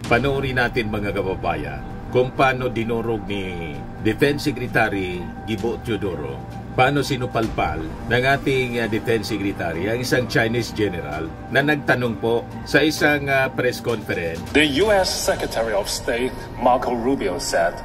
Panoorin natin mga kababayan kung paano dinurog ni Defense Secretary Gibo Teodoro, paano sinupalpal ng ating Defense Secretary ang isang Chinese general na nagtanong po sa isang press conference. The U.S. Secretary of State Marco Rubio said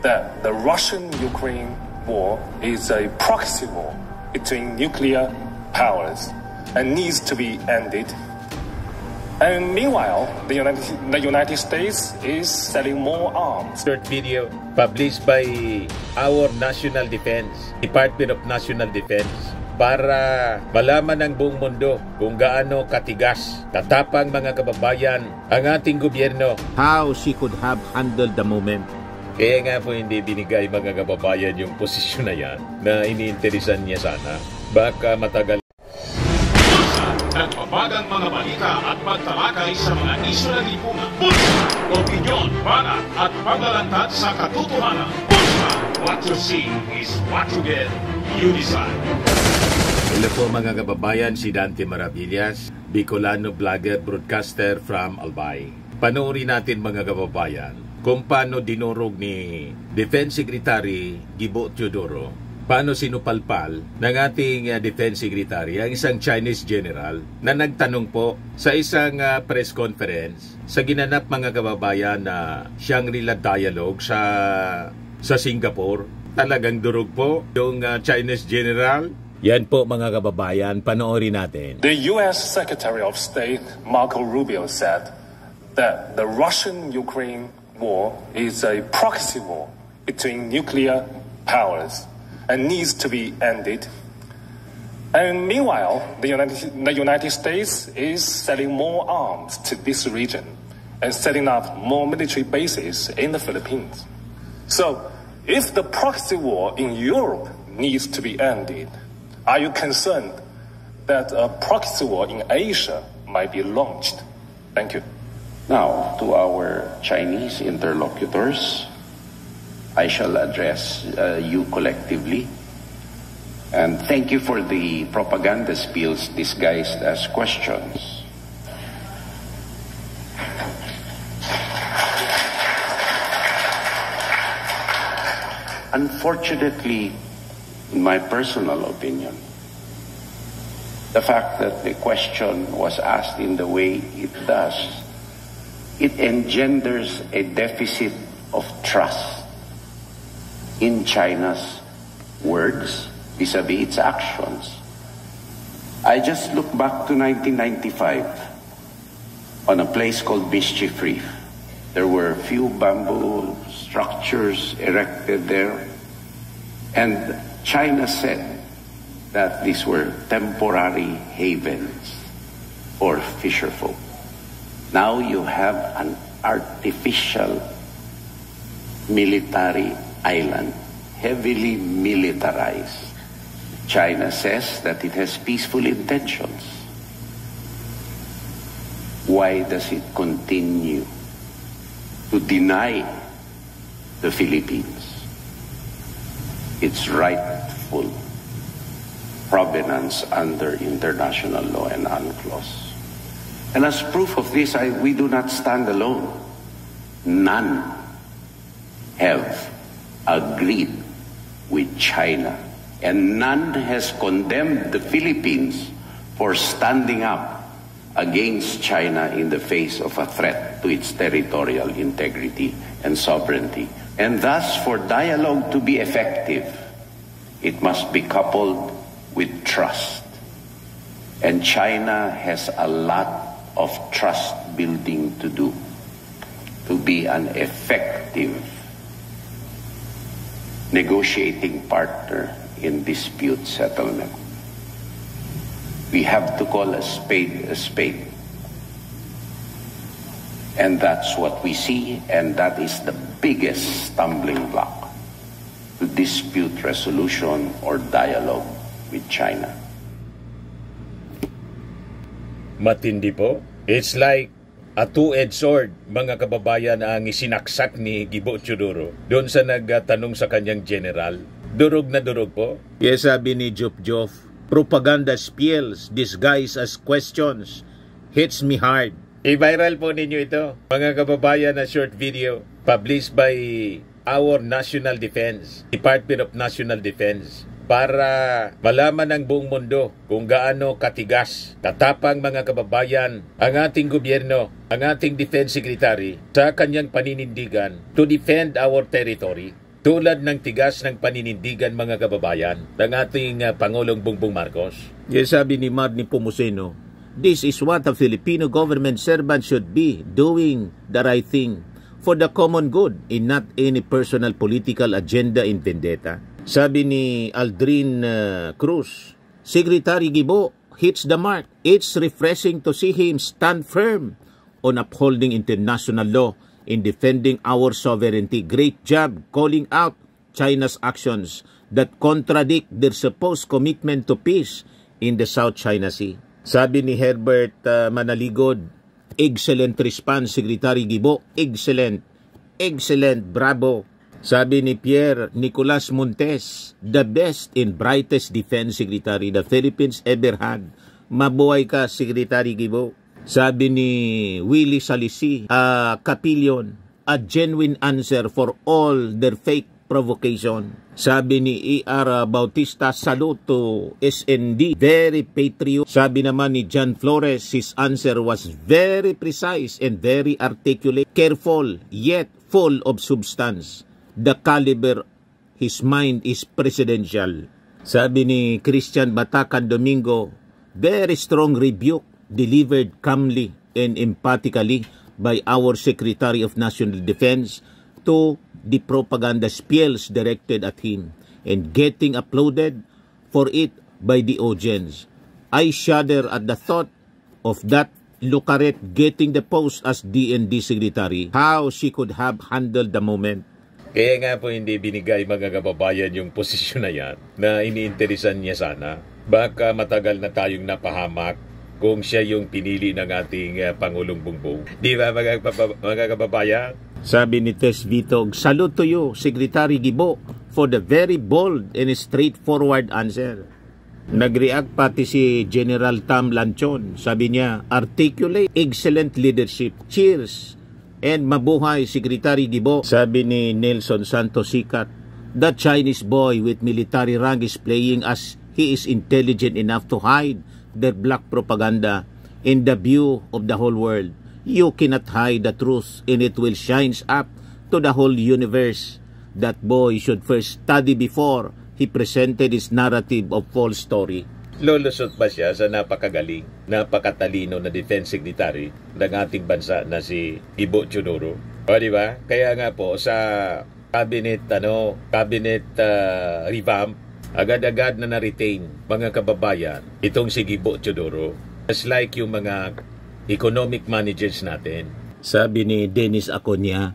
that the Russian-Ukraine war is a proxy war between nuclear powers and needs to be ended. And meanwhile, the United States is selling more arms. Short video published by our National Defense, Department of National Defense, para malaman ng buong mundo kung gaano katigas, tatapang mga kababayan ang ating gobyerno. How she could have handled the moment. Kaya nga po hindi binigay mga kababayan yung posisyon na yan na iniinteresan niya sana. Baka matagal. Nagpapagang mga balita at pagtalakay sa mga isyu ng lipunan. Pulsa, opinyon, banat at paglalantad sa katotohanan. Pulsa, what you see is what you get. You decide. Hello po mga kababayan, si Dante Maravillas, Bicolano vlogger broadcaster from Albay. Panoorin natin mga kababayan kung paano dinurog ni Defense Secretary Gibo Teodoro, paano sinupalpal ng ating Defense Secretary ang isang Chinese general na nagtanong po sa isang press conference sa ginanap mga kababayan na Shangri-La Dialogue sa Singapore. Talagang durog po yung Chinese general. Yan po mga kababayan, panoorin natin. The U.S. Secretary of State Marco Rubio said that the Russian-Ukraine war is a proxy war between nuclear powers and needs to be ended. And meanwhile, the United States is selling more arms to this region and setting up more military bases in the Philippines. So, if the proxy war in Europe needs to be ended, are you concerned that a proxy war in Asia might be launched? Thank you. Now, to our Chinese interlocutors, I shall address you collectively. And thank you for the propaganda spills disguised as questions. Unfortunately, in my personal opinion, the fact that the question was asked in the way it does, it engenders a deficit of trust in China's words vis-a-vis its actions. I just look back to 1995 on a place called Mischief Reef. There were a few bamboo structures erected there, and China said that these were temporary havens for fisherfolk. Now you have an artificial military island, heavily militarized. China says that it has peaceful intentions. Why does it continue to deny the Philippines its rightful provenance under international law and UNCLOS? And as proof of this, we do not stand alone. None have agreed with China, and none has condemned the Philippines for standing up against China in the face of a threat to its territorial integrity and sovereignty. And thus, for dialogue to be effective, it must be coupled with trust. And China has a lot of trust building to do to be an effective negotiating partner in dispute settlement. We have to call a spade a spade. And that's what we see, and that is the biggest stumbling block to dispute resolution or dialogue with China. Matindi po. It's like a two-edged sword, mga kababayan, ang isinaksak ni Gibo Teodoro doon sa nagtanong sa kanyang general. Durog na durog po. Yes, sabi ni Jof, propaganda spills disguised as questions hits me hard. I-viral po ninyo ito, mga kababayan, na short video published by our National Defense, Department of National Defense, para malaman ng buong mundo kung gaano katigas, katapang mga kababayan ang ating gobyerno, ang ating Defense Secretary sa kanyang paninindigan to defend our territory. Tulad ng tigas ng paninindigan, mga kababayan, ng ating Pangulong Bongbong Marcos. Yes, sabi ni Marnie Pomoceno, this is what a Filipino government servant should be, doing the right thing for the common good and not any personal political agenda in vendetta. Sabi ni Aldrin Cruz, Secretary Guibo hits the mark. It's refreshing to see him stand firm on upholding international law in defending our sovereignty. Great job calling out China's actions that contradict their supposed commitment to peace in the South China Sea. Sabi ni Herbert Manaligod, excellent response, Secretary Guibo. Excellent. Excellent. Bravo. Sabi ni Pierre Nicolas Montes, the best and brightest defense secretary the Philippines ever had. Mabuhay ka, Secretary Guibo. Sabi ni Willie Salisi, Capillion, a genuine answer for all their fake provocation. Sabi ni E.R. Bautista, salute to SND, very patriot. Sabi naman ni John Flores, his answer was very precise and very articulate, careful yet full of substance. The caliber, his mind is presidential. Sabi ni Christian Batacan Domingo, very strong rebuke delivered calmly and emphatically by our Secretary of National Defense to the propaganda spells directed at him and getting applauded for it by the audience. I shudder at the thought of that Lucaret getting the post as DND Secretary. How she could have handled the moment. Kaya nga po hindi binigay, mga kababayan, yung posisyon na yan na iniinteresan niya sana. Baka matagal na tayong napahamak kung siya yung pinili ng ating Pangulong Bongbong. Di ba, mga kababayan? Sabi ni Tess Vitog, salute to you, Secretary Guibo, for the very bold and straightforward answer. Nag-react pati si General Tam Lanchon. Sabi niya, articulate, excellent leadership. Cheers! And mabuhay, Secretary Guibo. Sabi ni Nelson Santos Sikat, the Chinese boy with military rank is playing as he is intelligent enough to hide their black propaganda in the view of the whole world. You cannot hide the truth and it will shine up to the whole universe. That boy should first study before he presented his narrative of false story. Lulusot ba siya sa napakagaling, napakatalino na defense secretary ng ating bansa na si Guibo Teodoro? O di ba? Kaya nga po sa cabinet revamp, agad-agad na na-retain, mga kababayan, itong si Guibo Teodoro. Just like yung mga economic managers natin. Sabi ni Dennis Aconia,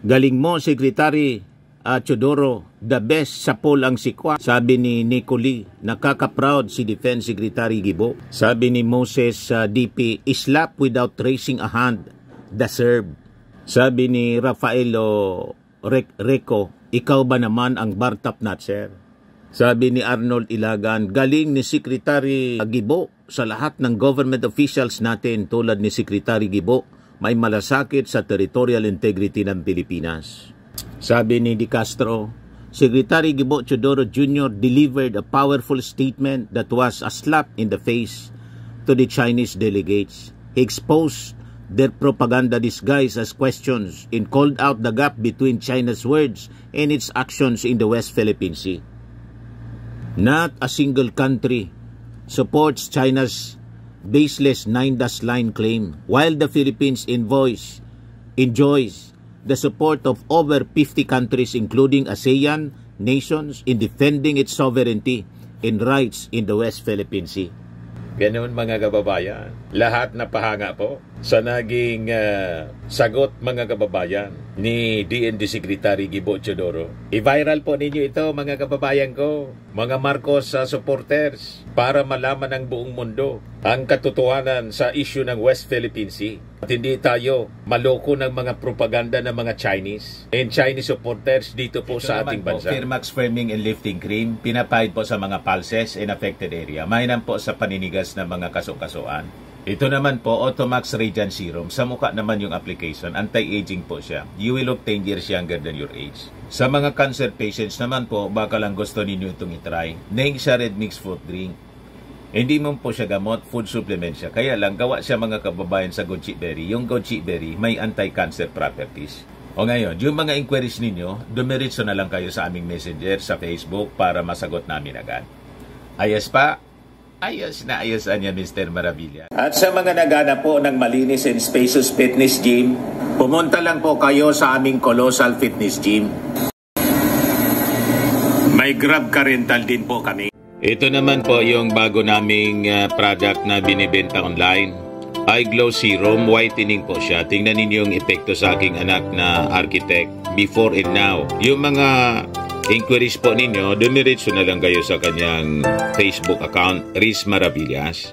galing mo, Secretary Teodoro, the best sa poll ang sikwa. Sabi ni Nicoli, nakaka-proud si Defense Secretary Guibo. Sabi ni Moses DP, slap without raising a hand, the serve. Sabi ni Rafaelo Reco, ikaw ba naman ang Bartap Natser? Sabi ni Arnold Ilagan, galing ni Secretary Guibo sa lahat ng government officials natin tulad ni Secretary Guibo, may malasakit sa territorial integrity ng Pilipinas. Sabi ni Di Castro, Secretary Guibo Teodoro Jr. delivered a powerful statement that was a slap in the face to the Chinese delegates. He exposed their propaganda disguised as questions and called out the gap between China's words and its actions in the West Philippine Sea. Not a single country supports China's baseless 9-dash line claim, while the Philippines enjoys the support of over 50 countries including ASEAN nations in defending its sovereignty and rights in the West Philippine Sea. Ganun, mga kababayan. Lahat napahanga po sa naging sagot, mga kababayan, ni DND Secretary Guibo Teodoro. I-viral po ninyo ito, mga kababayan ko, mga Marcos supporters, para malaman ng buong mundo ang katotohanan sa issue ng West Philippine Sea. At hindi tayo maloko ng mga propaganda ng mga Chinese and Chinese supporters dito po ito sa ating bansa. Firmax Firming and Lifting Cream, pinapahid po sa mga pulses in affected area. Mainam po sa paninigas ng mga kaso-kasuan. Ito naman po, Automax Radiant Serum. Sa mukha naman yung application. Anti-aging po siya. You will look 10 years younger than your age. Sa mga cancer patients naman po, baka lang gusto ninyo itong itry. Neng siya red mixed fruit drink. Hindi mo po siya gamot, food supplement siya. Kaya lang, gawa siya mga kababayan sa goji berry. Yung goji berry may anti-cancer properties. O ngayon, yung mga inquiries ninyo, dumiritso na lang kayo sa aming messenger sa Facebook para masagot namin agad. Ayos pa? Ayos na ayos niya, Mr. Maravilla. At sa mga naghanap po ng malinis and spacious fitness gym, pumunta lang po kayo sa aming Colossal Fitness Gym. May Grab Car Rental din po kami. Ito naman po yung bago naming product na binibenta online. Eye Glow Serum, whitening po siya. Tingnan ninyo yung epekto sa aking anak na architect before and now. Yung mga inquiries po ninyo, dumiretso na lang kayo sa kanyang Facebook account, Riz Maravillas.